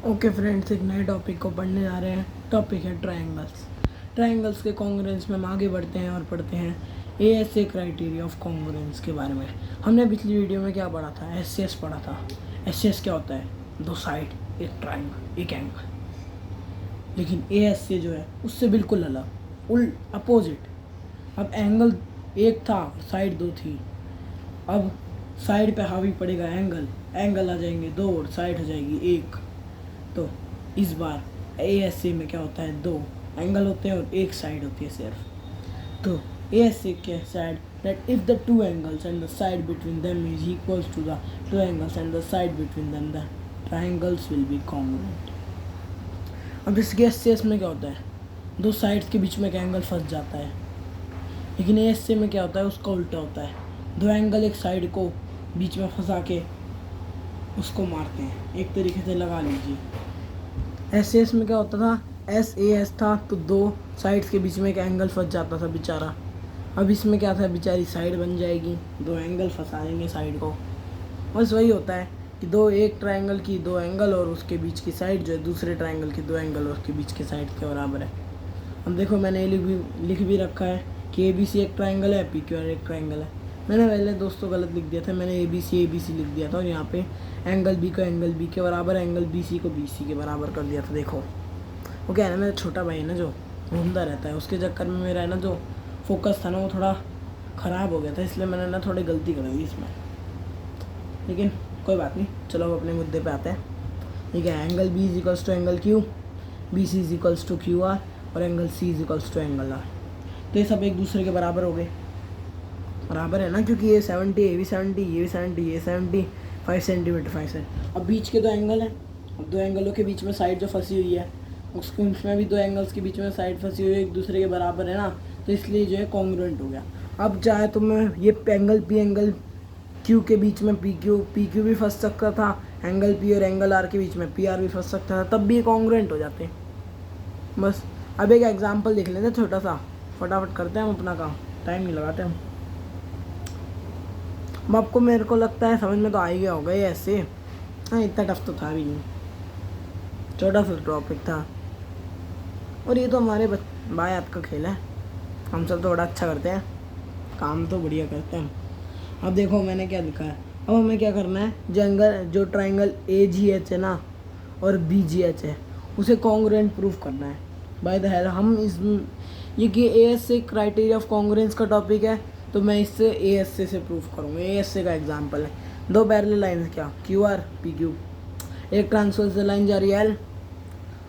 Okay friends, एक नए topic को पढ़ने जा रहे हैं। टॉपिक है ट्रायंगल्स। ट्रायंगल्स के कॉन्ग्रुएंस में हम आगे बढ़ते हैं और पढ़ते हैं एएसए क्राइटेरिया ऑफ कॉन्ग्रुएंस के बारे में। हमने पिछली वीडियो में क्या पढ़ा था? एससीएस पढ़ा था। एससीएस क्या होता है? दो साइड, एक ट्रायंगल, एक एंगल। लेकिन एएसए जो है उससे बिल्कुल अलग, अपोजिट। अब एंगल एक था, साइड दो थी। अब साइड पे हावी पड़ेगा एंगल, एंगल आ जाएंगे दो और साइड हो जाएगी एक। तो इस बार एएसए में क्या होता है? दो एंगल होते हैं और एक साइड होती है सिर्फ। तो एएसए के side that if the two angles and the side between them is equals to the two angles and the side between them, the triangles will be congruent. अब जैसे कि एससीएस में क्या होता है? दो साइड्स के बीच में एक एंगल फंस जाता है। लेकिन एएसए में क्या होता है? उसका उल्टा होता है। दो एंगल एक साइड को बीच में फंसा के उसको मारते हैं, एक तरीके से लगा लीजिए। एससीएस में क्या होता था? एसएएस था तो दो साइड्स के बीच में एक एंगल फंस जाता था बेचारा। अब इसमें क्या था? बेचारी साइड बन जाएगी, दो एंगल फंसा देंगे साइड को। बस वही होता है कि एक ट्रायंगल की दो एंगल और उसके बीच की साइड जो है दूसरे ट्रायंगल की दो एंगल और उसके बीच के साइड के बराबर है। अब देखो, मैंने लिख भी रखा है कि ABC एक ट्रायंगल है, PQR एक ट्रायंगल है। मैंने पहले दोस्तों गलत लिख दिया था, मैंने ABC लिख दिया था और यहाँ पे एंगल B को एंगल B के बराबर, एंगल BC को BC के बराबर कर दिया था। देखो वो क्या है ना, मेरा छोटा भाई है ना जो घूमता रहता है, उसके चक्कर में मेरा है ना जो फोकस था ना वो थोड़ा ख़राब हो गया था, इसलिए मैंने ना थोड़ी गलती कर दी इसमें। लेकिन कोई बात नहीं, चलो अब अपने मुद्दे पे आते हैं। ठीक है, angle B is equals to angle Q, BC is equals to QR और angle C is equals to angle R। तो ये सब एक दूसरे के बराबर हो गए, बराबर है ना, क्योंकि ये 70, ये भी 70, ये भी 70, ये 75 सेंटीमीटर 5 से। अब बीच के दो एंगल हैं, अब दो एंगलों के बीच में साइड जो फंसी हुई है उसमें भी दो एंगल्स के बीच में साइड फंसी हुई है, एक दूसरे के बराबर है ना, तो इसलिए जो है कॉन्ग्रुएंट हो गया। अब चाहे तो मैं ये एंगल P एंगल Q के बीच में PQ भी फंस सकता था, एंगल P और एंगल R के बीच में PR भी फंस सकता था, तब भी कॉन्ग्रुएंट हो जाते हैं। बस अब एक एग्जाम्पल देख लेते हैं छोटा सा, फटाफट करते हैं हम अपना काम, टाइम नहीं लगाते हम। अब आपको, मेरे को लगता है समझ में तो आ ही गया होगा ये ऐसे। हाँ, इतना टफ तो था भी नहीं, छोटा सा टॉपिक था। और ये तो हमारे भाई हाथ का खेल है, हम सब तो बड़ा अच्छा करते हैं, काम तो बढ़िया करते हैं। अब देखो मैंने क्या लिखा है। अब हमें क्या करना है? जो ट्राइंगल AGH है ना और BGH है उसे कॉन्ग्रुएंट प्रूफ करना है। बाय द हेल हम ये कि ASA क्राइटेरिया ऑफ कॉन्ग्रुएंस का टॉपिक है, तो मैं इससे ASA से प्रूफ करूँगा। ASA का एग्जांपल है, दो पैरेलल लाइन क्या, QR PQ, एक ट्रांसवर्सल लाइन जा रही है L।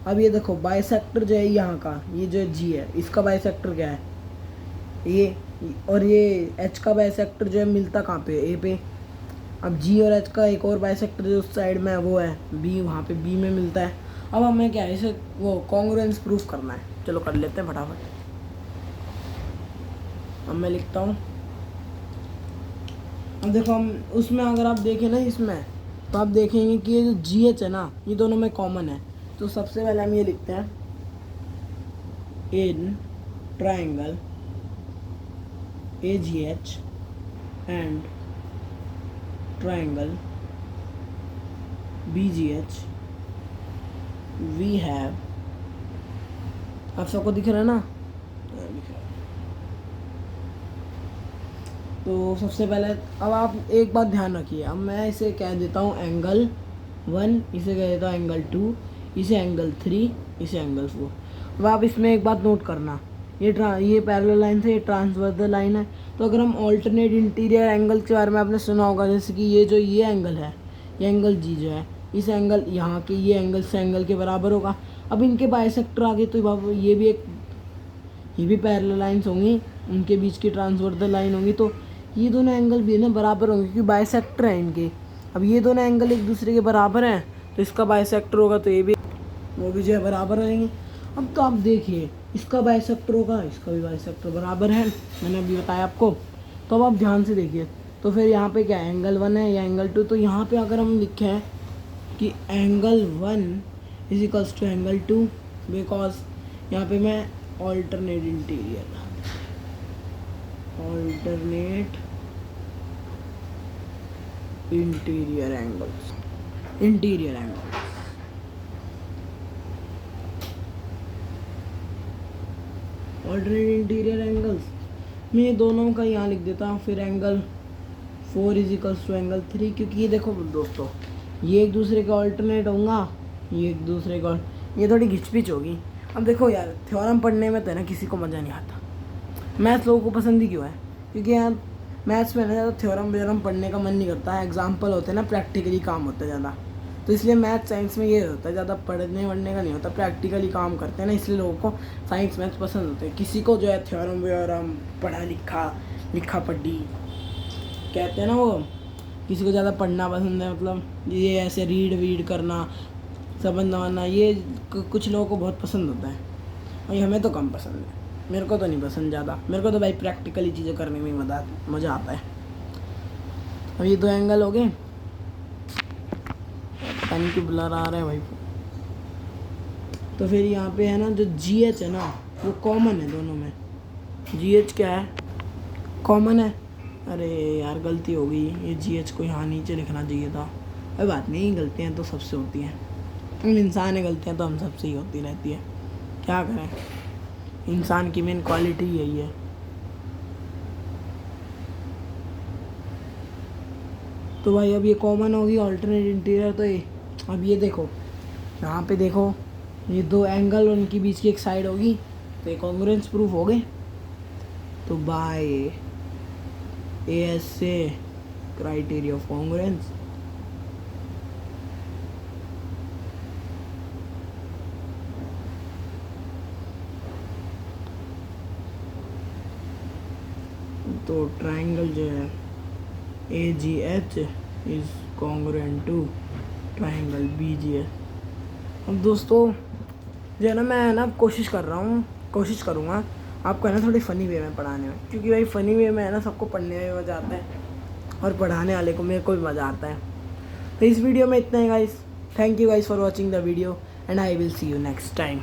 अब ये देखो बाइसेक्टर जो है यहाँ का, ये जो G है इसका बाइसेक्टर क्या है? ये, और ये H का बाइसेक्टर जो है मिलता कहाँ पे? A पे। अब G और H का एक और बाइसेक्टर जो उस साइड में है वो है B, वहाँ पे B में मिलता है। अब हमें क्या है, इसे वो कॉन्ग्रुएंस प्रूफ करना है। चलो कर लेते हैं फटाफट। अब मैं लिखता हूँ। अब देखो हम उसमें अगर आप देखें ना इसमें, तो आप देखेंगे कि ये जो GH है ना ये दोनों में कॉमन है। तो सबसे पहले हम ये लिखते हैं, in triangle AGH and triangle BGH we have, आप सबको दिख रहा है ना? तो सबसे पहले अब आप एक बात ध्यान रखिए, अब मैं इसे कह देता हूँ एंगल 1, इसे कह देता हूँ एंगल 2, इसे एंगल 3, इसे एंगल 4। अब आप इसमें एक बात नोट करना, ये पैरेलल लाइन से ये ट्रांसवर्सल लाइन है। तो अगर हम ऑल्टरनेट इंटीरियर एंगल के बारे में आपने सुना होगा, जैसे कि ये एंगल है, ये एंगल G जो है, इस एंगल यहाँ के ये एंगल से एंगल के बराबर होगा। अब इनके बाइसेक्टर आगे तो ये भी पैरेलल लाइन्स होंगी, उनके बीच की ट्रांसवर्सल लाइन होंगी, तो ये दोनों एंगल भी ना बराबर होंगे क्योंकि बाइसेक्टर है इनके। अब ये दोनों एंगल एक दूसरे के बराबर हैं, तो इसका बाइसेक्टर होगा तो ये भी, वो भी जो है बराबर रहेंगे। अब तो आप देखिए, इसका बाइसेक्टर होगा, इसका भी बाइसेक्टर बराबर है, मैंने अभी बताया आपको। तो अब आप ध्यान से देखिए, तो फिर यहाँ पे क्या एंगल 1 है या एंगल 2? तो यहाँ पे अगर हम लिखे हैं कि angle 1 is equals to angle 2, because यहाँ पे मैं alternate interior angles alternate interior angles, मैं ये दोनों का यहाँ लिख देता हूँ। फिर angle 4 is equals to angle 3, क्योंकि ये देखो दोस्तों, ये एक दूसरे का ऑल्टरनेट होगा, ये एक दूसरे का, ये थोड़ी घिचपिच होगी। अब देखो यार, थ्योरम पढ़ने में तो है ना किसी को मज़ा नहीं आता। मैथ्स लोगों को पसंद ही क्यों है? क्योंकि यार मैथ्स में ना ज़्यादा थ्योरम व्योरम पढ़ने का मन नहीं करता है, एग्जाम्पल होते हैं ना, प्रैक्टिकली काम होता है ज़्यादा। तो इसलिए मैथ साइंस में ये होता है, ज़्यादा पढ़ने वढ़ने का नहीं होता, प्रैक्टिकली काम करते हैं ना, इसलिए लोगों को साइंस मैथ्स पसंद होते हैं। किसी को जो है थ्योरम व्योरम पढ़ा लिखा पढ़ी कहते हैं ना, वो किसी को ज़्यादा पढ़ना पसंद है, मतलब ये ऐसे रीड वीड करना, समझना वरना, ये कुछ लोगों को बहुत पसंद होता है, और ये हमें तो कम पसंद है। मेरे को तो नहीं पसंद ज़्यादा, मेरे को तो भाई प्रैक्टिकली चीज़ें करने में मज़ा आता है। अब ये 2 एंगल हो गए, पता नहीं क्यों ब्लर आ रहा है भाई। तो फिर यहाँ पे है ना जो GH है ना, वो कॉमन है दोनों में। GH क्या है? कॉमन है। अरे यार गलती हो गई, ये GH को यहाँ नीचे लिखना चाहिए था। अरे बात नहीं, गलतियाँ तो सबसे होती हैं, हम इंसान है, गलतियाँ तो हम सबसे ही होती रहती है, क्या करें, इंसान की मेन क्वालिटी यही है। तो भाई अब ये कॉमन होगी ऑल्टरनेट इंटीरियर। तो ये अब ये देखो, यहाँ पे देखो, ये 2 एंगल उनके बीच की एक साइड होगी, तो ये कॉन्ग्रुएंस प्रूफ हो गए। तो by ASA criteria of congruence, तो ट्राइंगल जो है AGH is congruent to triangle BGH। अब दोस्तों जो है ना, मैं ना कोशिश करूँगा आपको है ना थोड़ी फ़नी वे में पढ़ाने में, क्योंकि भाई फ़नी वे में है ना सबको पढ़ने में मज़ा आता है, और पढ़ाने वाले को मेरे को भी मज़ा आता है। तो इस वीडियो में इतना ही guys, thank you guys for watching the video, and I will see you next time.